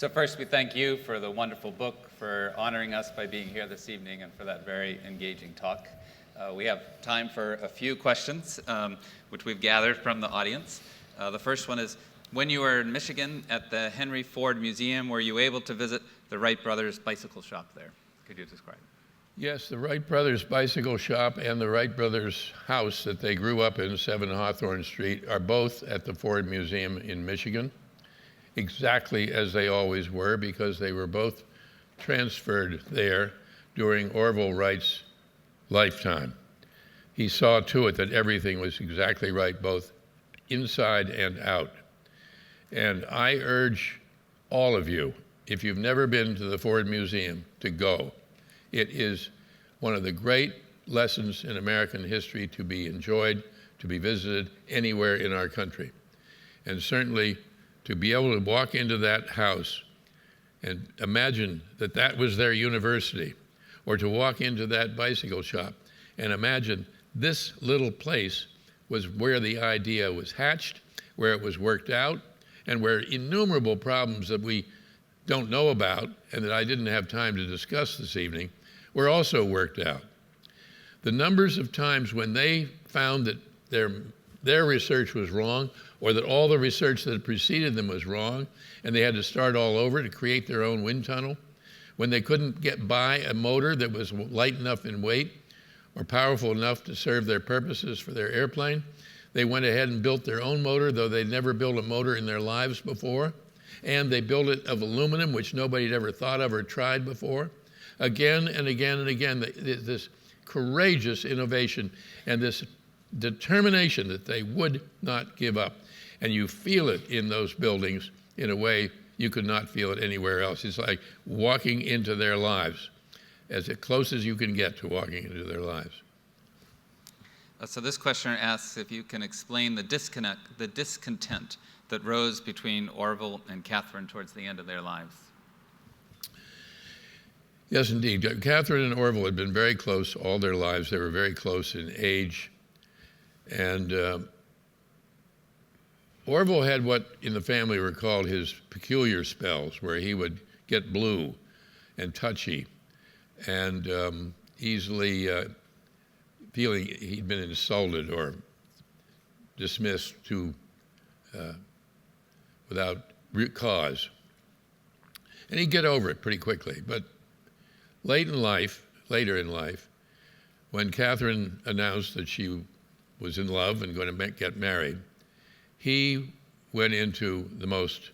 So first, we thank you for the wonderful book, for honoring us by being here this evening, and for that very engaging talk. We have time for a few questions, which we've gathered from the audience. The first one is, when you were in Michigan at the Henry Ford Museum, were you able to visit the Wright Brothers bicycle shop there? Could you describe it? Yes, the Wright Brothers bicycle shop and the Wright Brothers house that they grew up in, 7 Hawthorne Street, are both at the Ford Museum in Michigan, exactly as they always were, because they were both transferred there during Orville Wright's lifetime. He saw to it that everything was exactly right, both inside and out. And I urge all of you, if you've never been to the Ford Museum, to go. It is one of the great lessons in American history to be enjoyed, to be visited anywhere in our country. And certainly to be able to walk into that house and imagine that that was their university, or to walk into that bicycle shop and imagine this little place was where the idea was hatched, where it was worked out, and where innumerable problems that we don't know about and that I didn't have time to discuss this evening were also worked out. The numbers of times when they found that their research was wrong, or that all the research that had preceded them was wrong, and they had to start all over to create their own wind tunnel, when they couldn't get by a motor that was light enough in weight or powerful enough to serve their purposes for their airplane, they went ahead and built their own motor, though they'd never built a motor in their lives before. And they built it of aluminum, which nobody had ever thought of or tried before. Again and again and again, this courageous innovation and this determination that they would not give up. And you feel it in those buildings in a way you could not feel it anywhere else. It's like walking into their lives, as close as you can get to walking into their lives. So this questioner asks if you can explain the discontent that rose between Orville and Catherine towards the end of their lives. Yes, indeed. Catherine and Orville had been very close all their lives. They were very close in age. And Orville had what in the family were called his peculiar spells, where he would get blue and touchy and easily feeling he'd been insulted or dismissed without cause. And he'd get over it pretty quickly. But later in life, when Catherine announced that she was in love and going to get married, he went into the most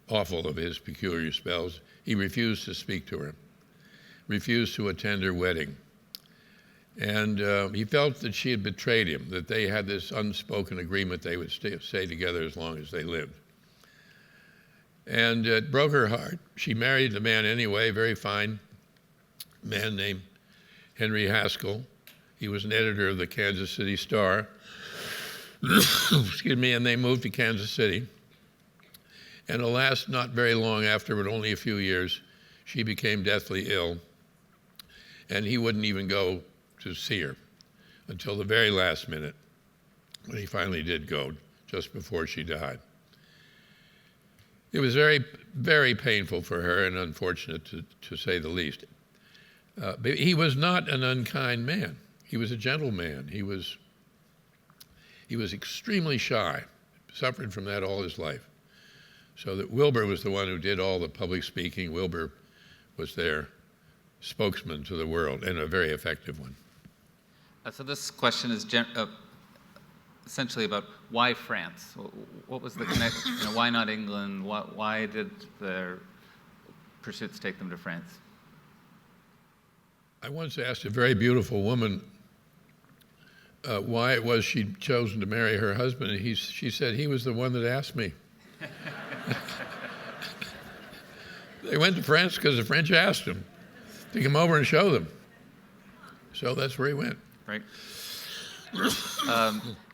awful of his peculiar spells. He refused to speak to her, refused to attend her wedding. And he felt that she had betrayed him, that they had this unspoken agreement they would stay together as long as they lived. And it broke her heart. She married the man anyway, a very fine man named Henry Haskell. He was an editor of the Kansas City Star. Excuse me, and they moved to Kansas City. And alas, not very long after, but only a few years, she became deathly ill. And he wouldn't even go to see her until the very last minute, when he finally did go, just before she died. It was very, very painful for her and unfortunate to say the least. But he was not an unkind man. He was a gentle man. He was extremely shy, suffered from that all his life. So that Wilbur was the one who did all the public speaking. Wilbur was their spokesman to the world, and a very effective one. So this question is essentially about why France? What was the connection? Why not England? Why did their pursuits take them to France? I once asked a very beautiful woman why it was she'd chosen to marry her husband, and she said, he was the one that asked me. They went to France because the French asked him to come over and show them. So that's where he went. Right.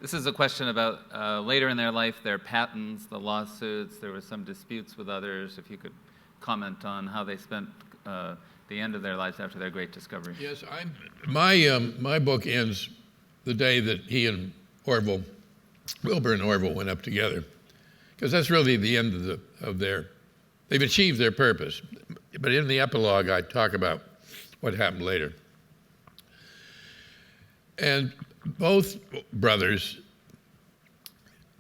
This is a question about later in their life, their patents, the lawsuits. There were some disputes with others. If you could comment on how they spent the end of their lives after their great discovery. Yes, my book ends the day that he and Wilbur and Orville went up together, because that's really the end of their They've achieved their purpose. But in the epilogue, I talk about what happened later. And both brothers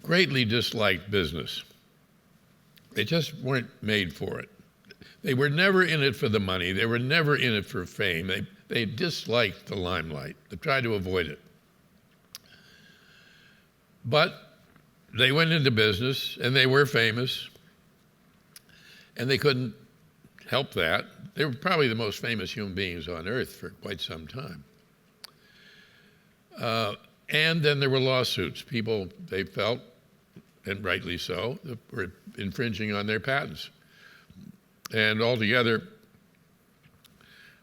greatly disliked business. They just weren't made for it. They were never in it for the money. They were never in it for fame. They disliked the limelight. They tried to avoid it. But they went into business, and they were famous, and they couldn't help that. They were probably the most famous human beings on earth for quite some time. And then there were lawsuits. People, they felt, and rightly so, were infringing on their patents. And altogether,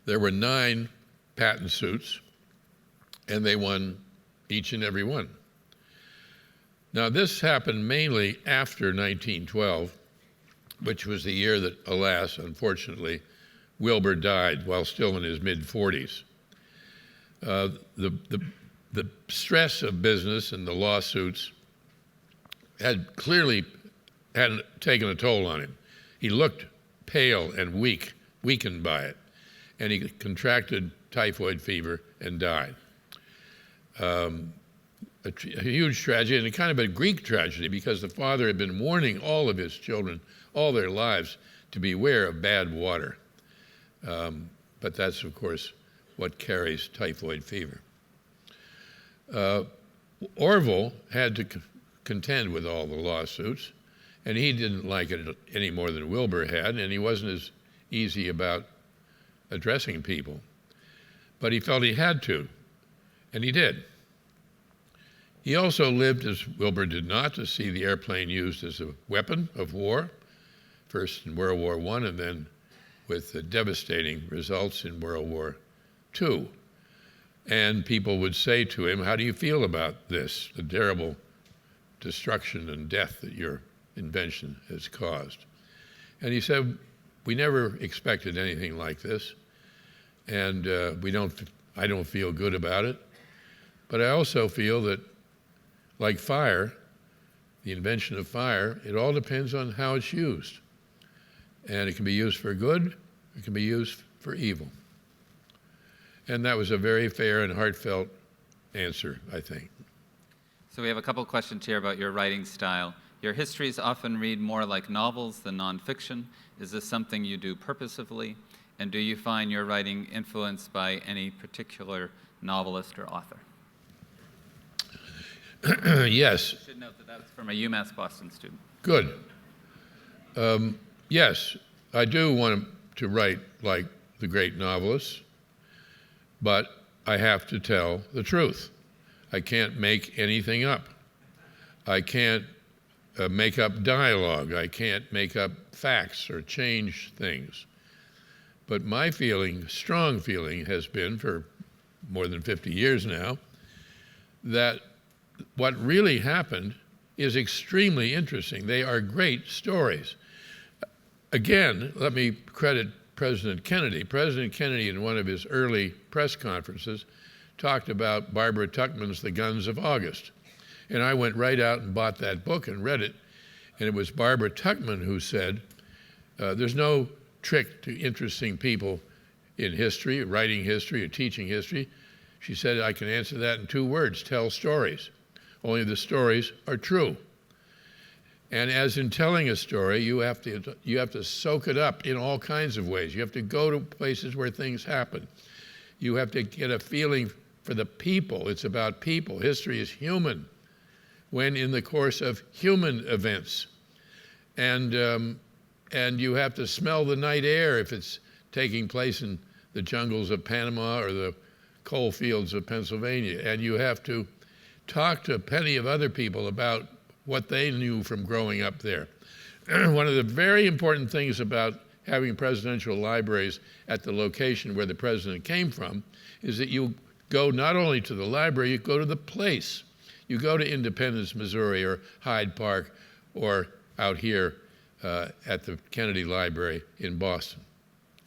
there were 9 patent suits, and they won each and every one. Now, this happened mainly after 1912, which was the year that, alas, unfortunately, Wilbur died while still in his mid-40s. The stress of business and the lawsuits had clearly taken a toll on him. He looked pale and weakened by it, and he contracted typhoid fever and died. A huge tragedy, and a kind of a Greek tragedy, because the father had been warning all of his children all their lives to beware of bad water. But that's, of course, what carries typhoid fever. Orville had to contend with all the lawsuits, and he didn't like it any more than Wilbur had, and he wasn't as easy about addressing people. But he felt he had to, and he did. He also lived, as Wilbur did not, to see the airplane used as a weapon of war, first in World War I and then with the devastating results in World War II. And people would say to him, how do you feel about this, the terrible destruction and death that your invention has caused? And he said, we never expected anything like this, and I don't feel good about it. But I also feel that, like fire, the invention of fire, it all depends on how it's used. And it can be used for good, it can be used for evil. And that was a very fair and heartfelt answer, I think. So we have a couple questions here about your writing style. Your histories often read more like novels than nonfiction. Is this something you do purposefully? And do you find your writing influenced by any particular novelist or author? Yes. I should note that that's from a UMass Boston student. Good. Yes, I do want to write like the great novelists, but I have to tell the truth. I can't make anything up. I can't make up dialogue. I can't make up facts or change things. But my feeling, strong feeling, has been for more than 50 years now, that what really happened is extremely interesting. They are great stories. Again, let me credit President Kennedy. President Kennedy, in one of his early press conferences, talked about Barbara Tuchman's The Guns of August. And I went right out and bought that book and read it. And it was Barbara Tuchman who said, there's no trick to interesting people in history, writing history, or teaching history. She said, I can answer that in 2 words: tell stories. Only the stories are true. And as in telling a story, you have to soak it up in all kinds of ways. You have to go to places where things happen. You have to get a feeling for the people. It's about people. History is human, when in the course of human events. And you have to smell the night air if it's taking place in the jungles of Panama or the coal fields of Pennsylvania. And you have to talk to plenty of other people about what they knew from growing up there. One of the very important things about having presidential libraries at the location where the president came from is that you go not only to the library, you go to the place. You go to Independence, Missouri, or Hyde Park, or out here at the Kennedy Library in Boston.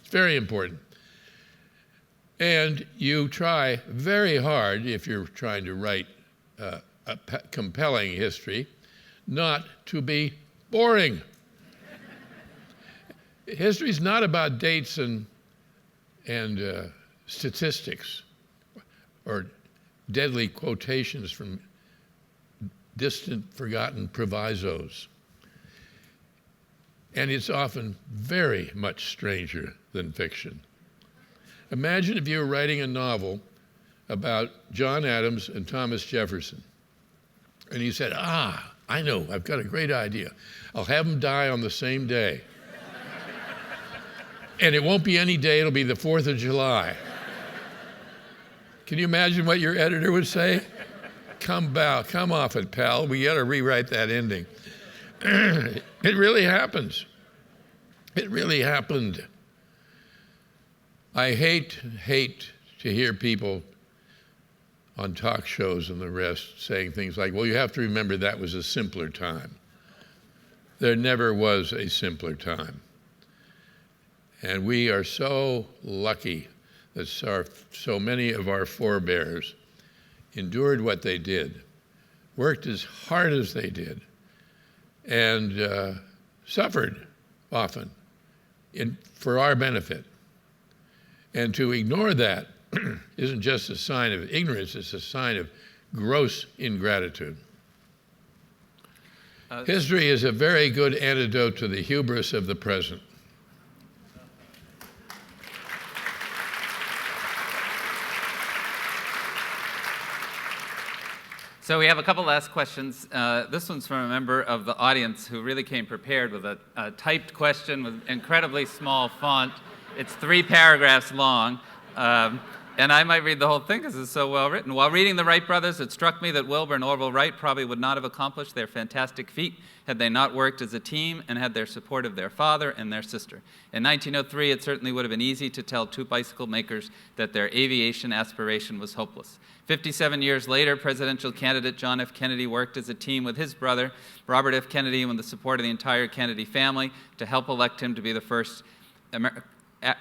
It's very important. And you try very hard, if you're trying to write a compelling history, not to be boring. History's not about dates and statistics or deadly quotations from distant, forgotten provisos. And it's often very much stranger than fiction. Imagine if you were writing a novel about John Adams and Thomas Jefferson, and you said, I know, I've got a great idea. I'll have them die on the same day. And it won't be any day, it'll be the 4th of July. Can you imagine what your editor would say? Come off it, pal. We got to rewrite that ending. It really happens. It really happened. I hate to hear people on talk shows and the rest saying things like, well, you have to remember that was a simpler time. There never was a simpler time. And we are so lucky that so many of our forebears endured what they did, worked as hard as they did, and suffered often for our benefit. And to ignore that isn't just a sign of ignorance, it's a sign of gross ingratitude. History is a very good antidote to the hubris of the present. So we have a couple last questions. This one's from a member of the audience who really came prepared with a typed question with incredibly small font. It's 3 paragraphs long, and I might read the whole thing because it's so well written. While reading the Wright Brothers, it struck me that Wilbur and Orville Wright probably would not have accomplished their fantastic feat had they not worked as a team and had their support of their father and their sister. In 1903, it certainly would have been easy to tell 2 bicycle makers that their aviation aspiration was hopeless. 57 years later, presidential candidate John F. Kennedy worked as a team with his brother, Robert F. Kennedy, and with the support of the entire Kennedy family to help elect him to be the first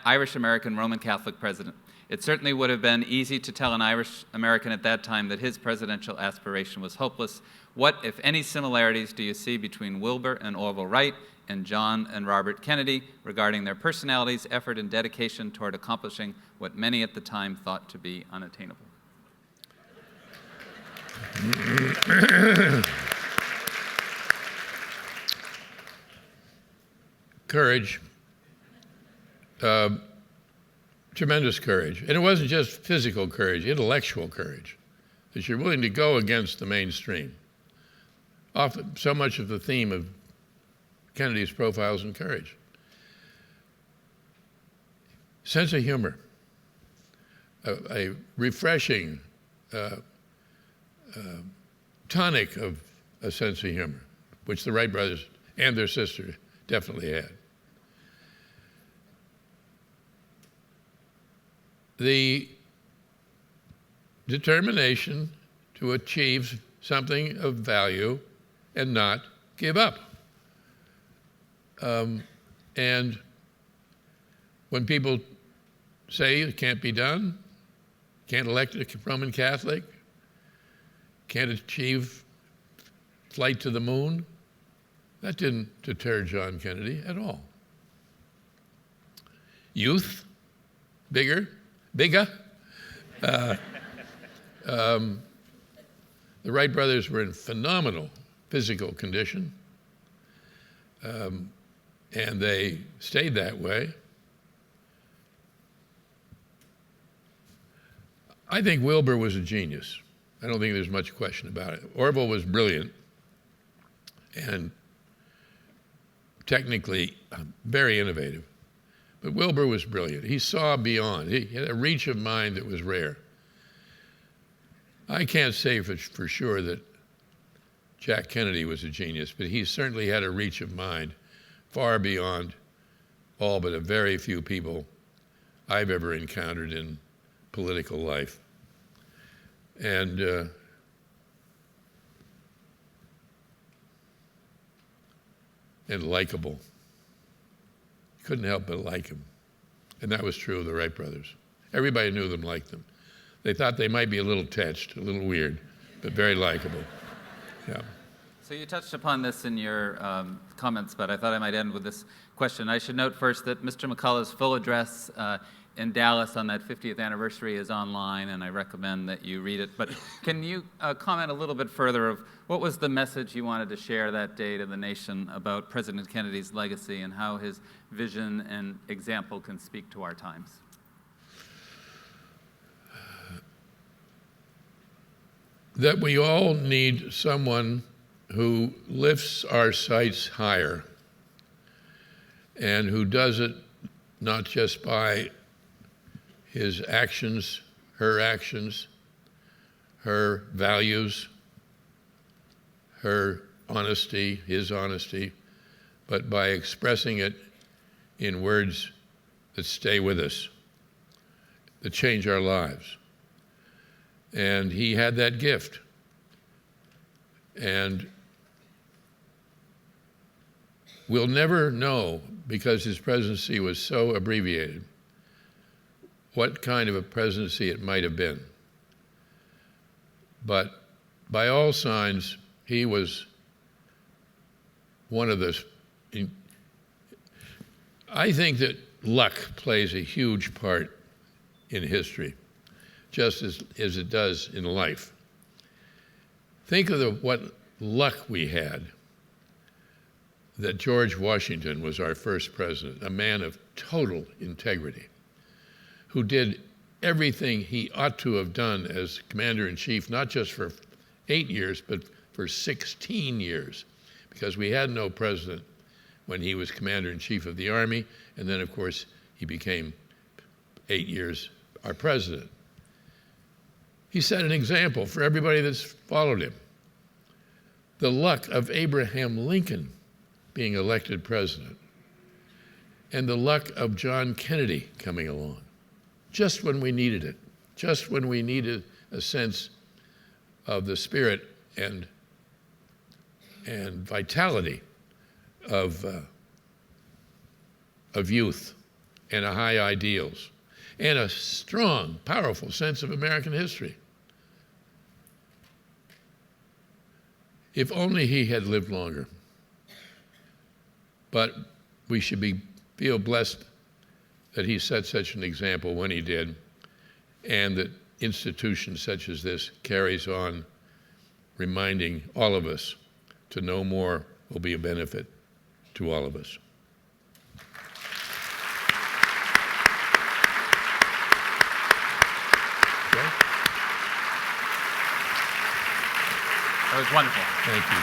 Irish-American Roman Catholic president. It certainly would have been easy to tell an Irish-American at that time that his presidential aspiration was hopeless. What, if any, similarities do you see between Wilbur and Orville Wright and John and Robert Kennedy regarding their personalities, effort, and dedication toward accomplishing what many at the time thought to be unattainable? Courage. Tremendous courage. And it wasn't just physical courage, intellectual courage, that you're willing to go against the mainstream. Often, so much of the theme of Kennedy's profiles in courage. Sense of humor, a refreshing tonic of a sense of humor, which the Wright brothers and their sister definitely had. The determination to achieve something of value and not give up. And when people say it can't be done, can't elect a Roman Catholic, can't achieve flight to the moon, that didn't deter John Kennedy at all. Youth, bigger. The Wright brothers were in phenomenal physical condition, and they stayed that way. I think Wilbur was a genius. I don't think there's much question about it. Orville was brilliant and technically very innovative. But Wilbur was brilliant. He saw beyond. He had a reach of mind that was rare. I can't say for sure that Jack Kennedy was a genius, but he certainly had a reach of mind far beyond all but a very few people I've ever encountered in political life. And likable. Couldn't help but like him. And that was true of the Wright brothers. Everybody knew them, liked them. They thought they might be a little touched, a little weird, but very likable. Yeah. So you touched upon this in your comments, but I thought I might end with this question. I should note first that Mr. McCullough's full address in Dallas on that 50th anniversary is online, and I recommend that you read it. But can you comment a little bit further of what was the message you wanted to share that day to the nation about President Kennedy's legacy and how his vision and example can speak to our times? That we all need someone who lifts our sights higher and who does it not just by his actions, her values, her honesty, his honesty, but by expressing it in words that stay with us, that change our lives. And he had that gift. And we'll never know, because his presidency was so abbreviated, what kind of a presidency it might have been. But by all signs, he was one of the... I think that luck plays a huge part in history, just as it does in life. Think of what luck we had that George Washington was our first president, a man of total integrity, who did everything he ought to have done as commander-in-chief, not just for 8 years, but for 16 years, because we had no president when he was commander-in-chief of the Army, and then, of course, he became 8 years our president. He set an example for everybody that's followed him. The luck of Abraham Lincoln being elected president, and the luck of John Kennedy coming along, just when we needed it, just when we needed a sense of the spirit and vitality of youth and a high ideals and a strong, powerful sense of American history. If only he had lived longer. But we should feel blessed that he set such an example when he did, and that institutions such as this carries on, reminding all of us to know more will be a benefit to all of us. That was wonderful. Thank you.